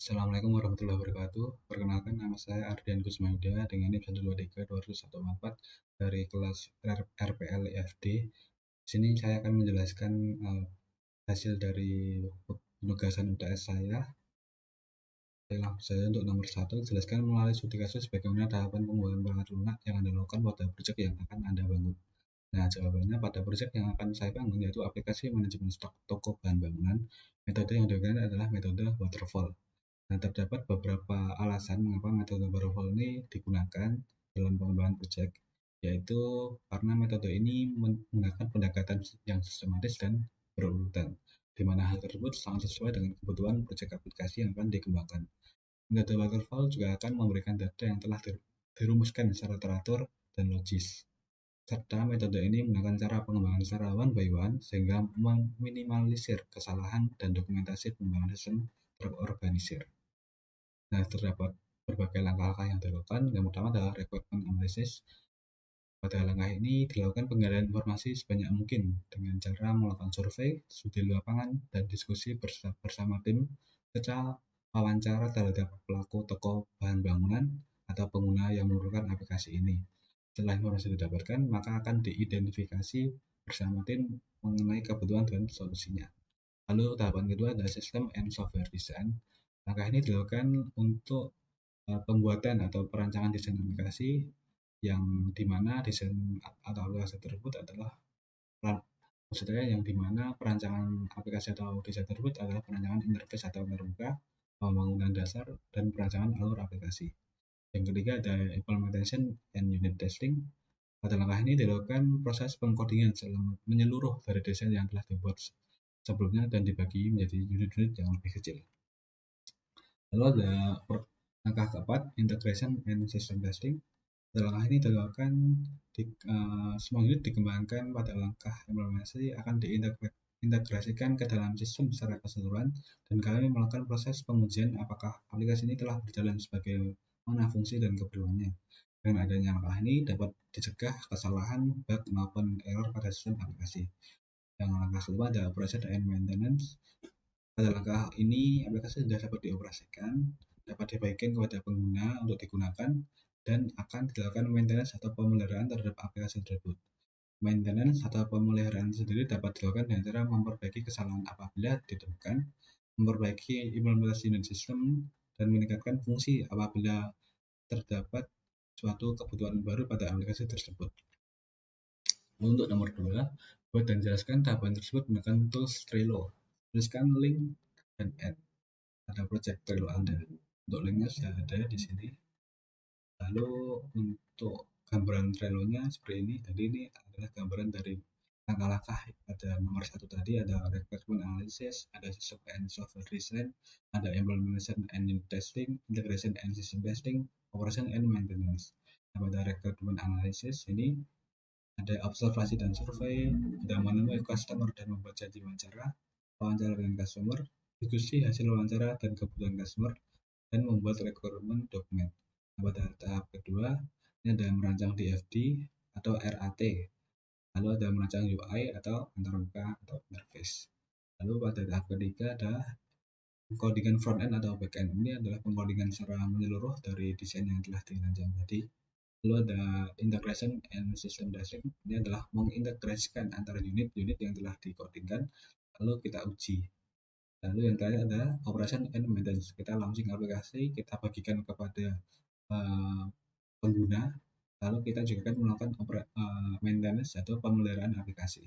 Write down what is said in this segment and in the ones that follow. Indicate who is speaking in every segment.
Speaker 1: Assalamualaikum warahmatullahi wabarakatuh. Perkenalkan, nama saya Ardian Kusmayuda dengan NIM 123 dari kelas RPL EFD. Di sini saya akan menjelaskan hasil dari penugasan UTS saya. Langsung saja untuk nomor 1, jelaskan melalui studi kasus bagaimana tahapan pembuatan perangkat lunak yang Anda lakukan pada proyek yang akan Anda bangun. Nah, jawabannya pada proyek yang akan saya bangun yaitu aplikasi manajemen stok toko bahan bangunan. Metode yang digunakan adalah metode waterfall. Nah, terdapat beberapa alasan mengapa metode waterfall ini digunakan dalam pengembangan proyek, yaitu karena metode ini menggunakan pendekatan yang sistematis dan berurutan, di mana hal tersebut sangat sesuai dengan kebutuhan proyek aplikasi yang akan dikembangkan. Metode waterfall juga akan memberikan data yang telah dirumuskan secara teratur dan logis, serta metode ini menggunakan cara pengembangan secara one by one sehingga meminimalisir kesalahan dan dokumentasi pengembangan sistem terorganisir. Nah, terdapat berbagai langkah-langkah yang dilakukan. Yang pertama adalah requirement analysis. Pada langkah ini dilakukan penggalian informasi sebanyak mungkin dengan cara melakukan survei, studi lapangan, dan diskusi bersama tim, serta wawancara terhadap pelaku toko bahan bangunan atau pengguna yang memerlukan aplikasi ini. Setelah informasi didapatkan, maka akan diidentifikasi bersama tim mengenai kebutuhan dan solusinya. Lalu tahapan kedua adalah sistem and software design. Langkah ini dilakukan untuk pembuatan atau perancangan desain aplikasi yang dimana desain atau aplikasi tersebut adalah maksudnya yang dimana perancangan aplikasi atau desain tersebut adalah perancangan interface atau terbuka, pembangunan dasar, dan perancangan alur aplikasi. Yang ketiga ada implementation and unit testing. Pada langkah ini dilakukan proses pengkodingan menyeluruh dari desain yang telah dibuat sebelumnya dan dibagi menjadi unit-unit yang lebih kecil. Lalu ada langkah keempat, integration and system testing. Langkah ini dilakukan semua unit dikembangkan pada langkah implementasi akan diintegrasikan ke dalam sistem secara keseluruhan, dan kami melakukan proses pengujian apakah aplikasi ini telah berjalan sebagai mana fungsi dan keperluannya. Dengan adanya langkah ini dapat dicegah kesalahan, bug, maupun error pada sistem aplikasi. Yang langkah kedua ada operation and maintenance. Pada langkah ini aplikasi sudah dapat dioperasikan, dapat dibagikan kepada pengguna untuk digunakan, dan akan dilakukan maintenance atau pemeliharaan terhadap aplikasi tersebut. Maintenance atau pemeliharaan sendiri dapat dilakukan dengan cara memperbaiki kesalahan apabila ditemukan, memperbaiki implementasi unit sistem, dan meningkatkan fungsi apabila terdapat suatu kebutuhan baru pada aplikasi tersebut. Untuk nomor 2, buat dan jelaskan tahapan tersebut menggunakan tools Trello. Tuliskan link dan add pada project Trello Anda. Untuk linknya sudah ada di sini. Lalu untuk gambaran Trello-nya seperti ini. Jadi ini adalah gambaran dari langkah-langkah. Pada nomor 1 tadi ada requirement analysis, ada system and software design, ada implementation and unit testing, integration and system testing, operation and maintenance. Nah, pada requirement analysis ini ada observasi dan survei, ada menemui customer dan membuat janji wawancara dengan customer, diskusi hasil wawancara dan kebutuhan customer, dan membuat requirement dokumen. Nah, pada tahap kedua, ini ada merancang DFD atau RAT, lalu ada merancang UI atau antarmuka atau interface. Lalu pada tahap ketiga ada pengkodingan front-end atau back-end. Ini adalah pengkodingan secara menyeluruh dari desain yang telah dirancang tadi. Lalu ada integration and system testing. Ini adalah mengintegrasikan antara unit-unit yang telah dikodingkan, lalu kita uji. Lalu yang terakhir ada operation and maintenance. Kita launching aplikasi, kita bagikan kepada pengguna, lalu kita juga akan melakukan maintenance atau pemeliharaan aplikasi.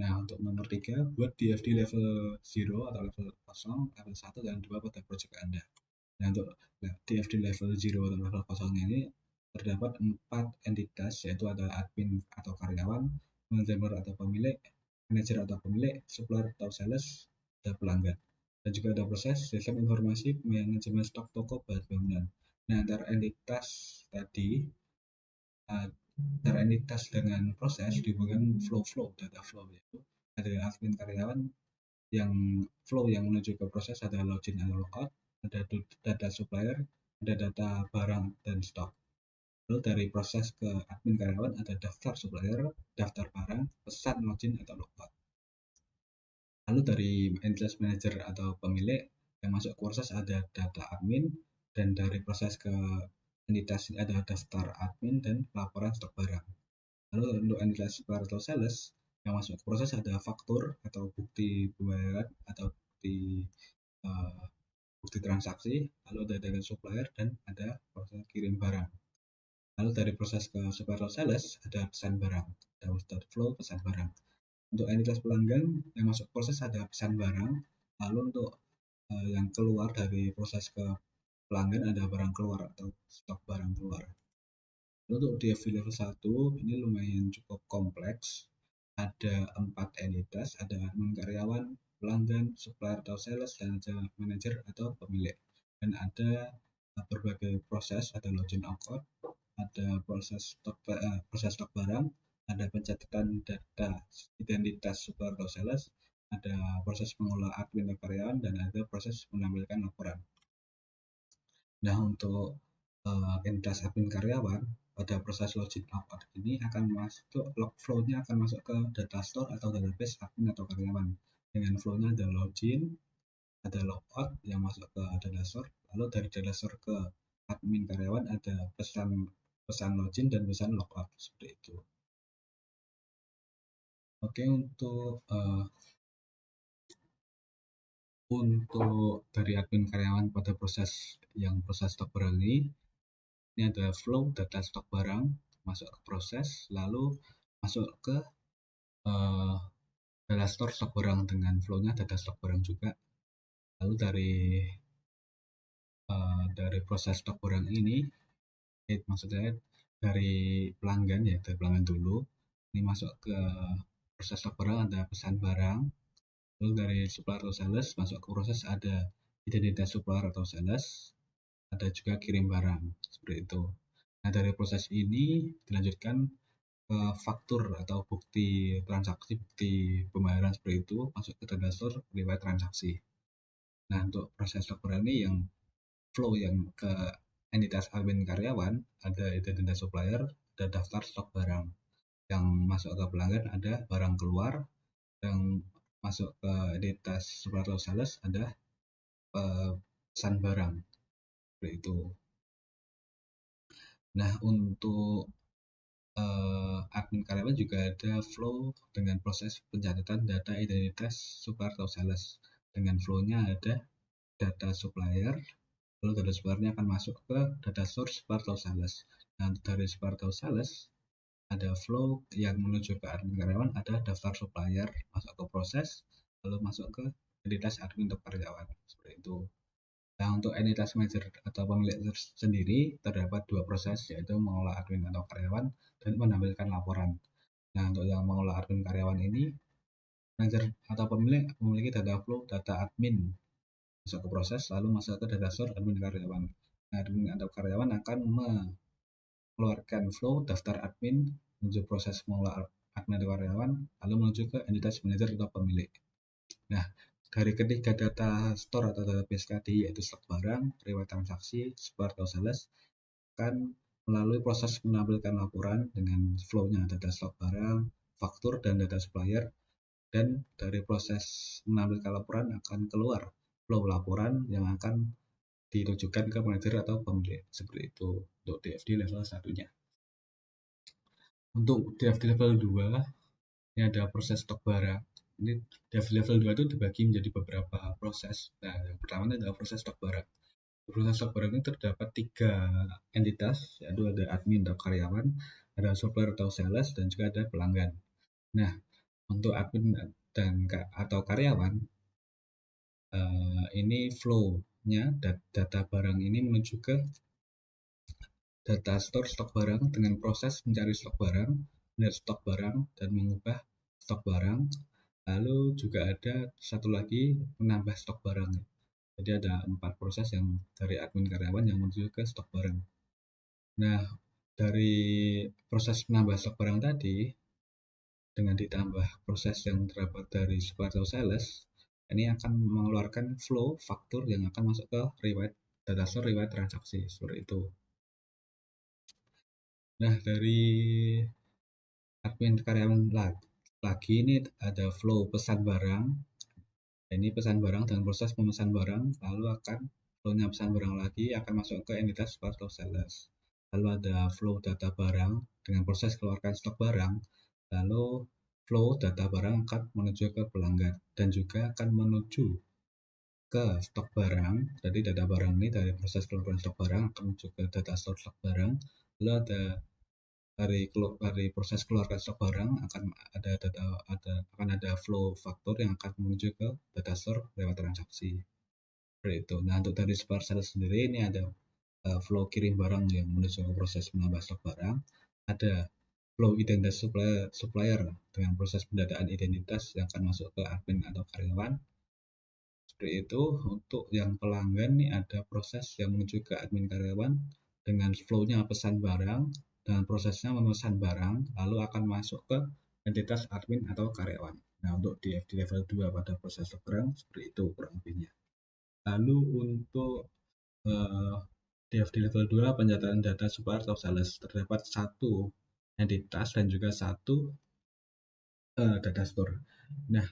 Speaker 1: Nah, untuk nomor 3, buat DFD level 0 atau level 0, level 1 dan 2 pada project Anda. Nah, untuk DFD level 0 atau level 0 ini terdapat 4 entitas, yaitu ada admin atau karyawan, manajer atau pemilik, manajer atau pemilik, supplier atau sales, dan pelanggan. Dan juga ada proses sistem informasi manajemen stok toko bahan bangunan. Nah, antara entitas tadi, antara entitas dengan proses dihubungkan flow, data flow, yaitu ada admin karyawan yang flow yang menuju ke proses ada login atau logout, ada data supplier, ada data barang dan stok. Lalu dari proses ke admin karyawan ada daftar supplier, daftar barang, pesan login atau logout. Lalu dari entitas manager atau pemilik Yang masuk ke proses ada data admin, dan dari proses ke entitas ini ada daftar admin dan laporan stok barang. Lalu untuk entitas supplier atau sales, yang masuk ke proses ada faktur atau bukti pembayaran atau uh, bukti transaksi, lalu ada data supplier, dan ada proses kirim barang. Lalu dari proses ke supplier atau sales ada pesan barang, ada flow pesan barang. Untuk entitas pelanggan yang masuk proses ada pesan barang, lalu untuk yang keluar dari proses ke pelanggan ada barang keluar atau stok barang keluar. Lalu untuk DFV level 1 ini lumayan cukup kompleks. Ada 4 entitas, ada admin karyawan, pelanggan, supplier atau sales, dan ada manajer atau pemilik. Dan ada berbagai proses, ada login out, ada proses stok barang, ada pencatatan data identitas supplier atau sales, ada proses mengolah admin atau karyawan, dan ada proses menampilkan laporan. Nah, untuk entitas admin karyawan, pada proses login out ini akan masuk, log flow-nya akan masuk ke data store atau database admin atau karyawan. Dengan flow-nya ada login, ada logout yang masuk ke data store, lalu dari data store ke admin karyawan ada pesan login dan pesan logout, seperti itu. Oke, untuk dari admin karyawan pada proses stok barang ini ada flow data stok barang masuk ke proses, lalu masuk ke data store stok barang dengan flow-nya data stok barang juga. Lalu dari proses stok barang ini, maksudnya dari pelanggan ya, dari pelanggan dulu, ini masuk ke proses stok barang ada pesan barang. Lalu dari supplier atau sales masuk ke proses ada identitas supplier atau sales, ada juga kirim barang, seperti itu. Nah, dari proses ini dilanjutkan ke faktur atau bukti transaksi, bukti pembayaran, seperti itu, masuk ke data store riwayat transaksi. Nah, untuk proses laporan ini yang flow yang ke entitas admin karyawan ada identitas supplier, ada daftar stok barang. Yang masuk ke pelanggan ada barang keluar, yang masuk ke entitas supplier atau sales ada pesan barang, seperti itu. Nah, untuk admin karyawan juga ada flow dengan proses pencatatan data identitas supplier atau sales. Dengan flow-nya ada data supplier, lalu data supplier-nya akan masuk ke data source supplier atau sales. Nah, dari supplier atau sales ada flow yang menuju ke admin karyawan, ada daftar supplier masuk ke proses, lalu masuk ke identitas admin untuk karyawan, seperti itu. Nah, untuk entitas manajer atau pemilik sendiri terdapat dua proses, yaitu mengolah admin atau karyawan dan menampilkan laporan. Nah, untuk yang mengolah admin karyawan ini, manajer atau pemilik memiliki data flow data admin masuk ke proses, lalu masuk ke data store admin karyawan. Nah, admin atau karyawan akan mengeluarkan flow daftar admin menuju proses mengolah admin atau karyawan, lalu menuju ke entitas manajer atau pemilik. Nah, dari ketiga data store atau database tadi, yaitu stok barang, riwayat transaksi, supplier atau sales, akan melalui proses menampilkan laporan dengan flow-nya data stok barang, faktur, dan data supplier. Dan dari proses menampilkan laporan akan keluar flow laporan yang akan ditujukan ke manajer atau pemilik, seperti itu untuk DFD level 1-nya. Untuk DFD level 2, ini ada proses stok barang. Ini DFD level 2 itu dibagi menjadi beberapa proses. Nah, yang pertama adalah proses stok barang. Proses stok barang ini terdapat 3 entitas, yaitu ada admin atau karyawan, ada supplier atau sales, dan juga ada pelanggan. Nah, untuk admin dan atau karyawan, ini flow-nya data barang ini menuju ke data store stok barang dengan proses mencari stok barang, melihat stok barang, dan mengubah stok barang. Lalu juga ada satu lagi menambah stok barang. Jadi ada 4 proses yang dari admin karyawan yang menuju ke stok barang. Nah, dari proses menambah stok barang tadi, dengan ditambah proses yang terdapat dari supplier atau sales, ini akan mengeluarkan flow faktur yang akan masuk ke riwayat data store riwayat transaksi, seperti itu. Nah, dari admin karyawan lagi ini ada flow pesan barang. Nah, ini pesan barang dengan proses pemesan barang, lalu akan flow-nya pesan barang lagi akan masuk ke entitas atau sales. Lalu ada flow data barang dengan proses keluarkan stok barang, lalu flow data barang akan menuju ke pelanggan dan juga akan menuju ke stok barang. Jadi data barang ini dari proses keluarkan stok barang akan menuju ke data store stok barang. Lalu ada dari proses keluarkan stok barang akan ada flow faktur yang akan menuju ke data store lewat transaksi. Seperti itu. Nah, untuk dari super sales sendiri ini ada flow kirim barang yang menuju ke proses menambah stok barang, ada flow identitas supplier dengan proses pendataan identitas yang akan masuk ke admin atau karyawan. Seperti itu. Untuk yang pelanggan nih ada proses yang menuju ke admin karyawan dengan flow-nya pesan barang dan prosesnya memesan barang lalu akan masuk ke entitas admin atau karyawan. Nah, untuk DFD level 2 pada proses barang seperti itu kurang lebihnya. Lalu untuk DFD level 2 pencataan data supplier atau sales terdapat satu entitas dan juga satu data store. Nah,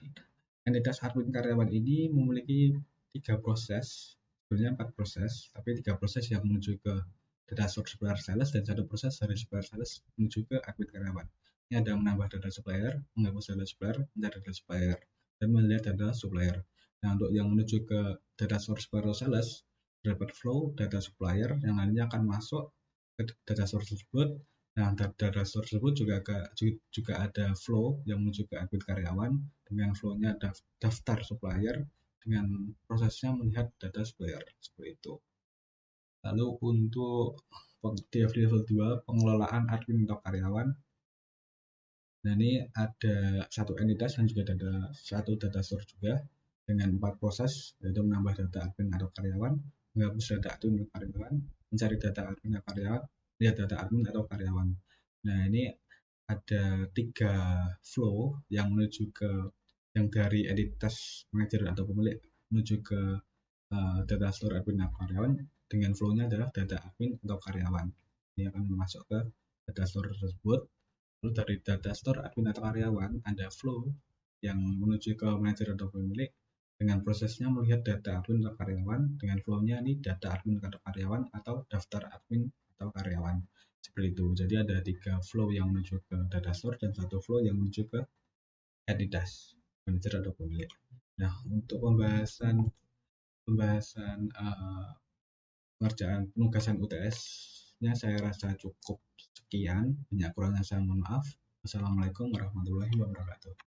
Speaker 1: entitas admin karyawan ini memiliki 3 proses, sebenarnya 4 proses, tapi 3 proses yang menuju ke data source supplier sales dan 1 proses dari supplier sales menuju ke admin karyawan. Ini ada menambah data supplier, menghapus data supplier, mencari data supplier, dan melihat data supplier. Nah, untuk yang menuju ke data source supplier sales, terdapat flow data supplier yang nantinya akan masuk ke data source tersebut. Nah, data source tersebut juga ada flow yang menuju ke admin karyawan dengan flow-nya daftar supplier dengan prosesnya melihat data supplier seperti itu. Lalu untuk DFD level 2 pengelolaan admin atau karyawan. Nah, ini ada satu entitas dan juga ada satu data source juga dengan 4 proses, yaitu menambah data admin atau karyawan, menghapus data admin atau karyawan, mencari data admin atau karyawan, lihat data admin atau karyawan. Nah, ini ada 3 flow yang menuju ke yang dari entitas manajer atau pemilik menuju ke data store admin atau karyawan dengan flow-nya adalah data admin atau karyawan. Ini akan masuk ke data store tersebut. Lalu dari data store admin atau karyawan ada flow yang menuju ke manajer atau pemilik dengan prosesnya melihat data admin atau karyawan dengan flow-nya ini data admin atau karyawan atau daftar admin atau karyawan. Seperti itu. Jadi ada 3 flow yang menuju ke data store dan 1 flow yang menuju ke entitas manajer atau pemilik. Nah, untuk pembahasan pengerjaan penugasan UTS-nya saya rasa cukup sekian. Banyak kurangnya saya mohon maaf. Wassalamualaikum warahmatullahi wabarakatuh.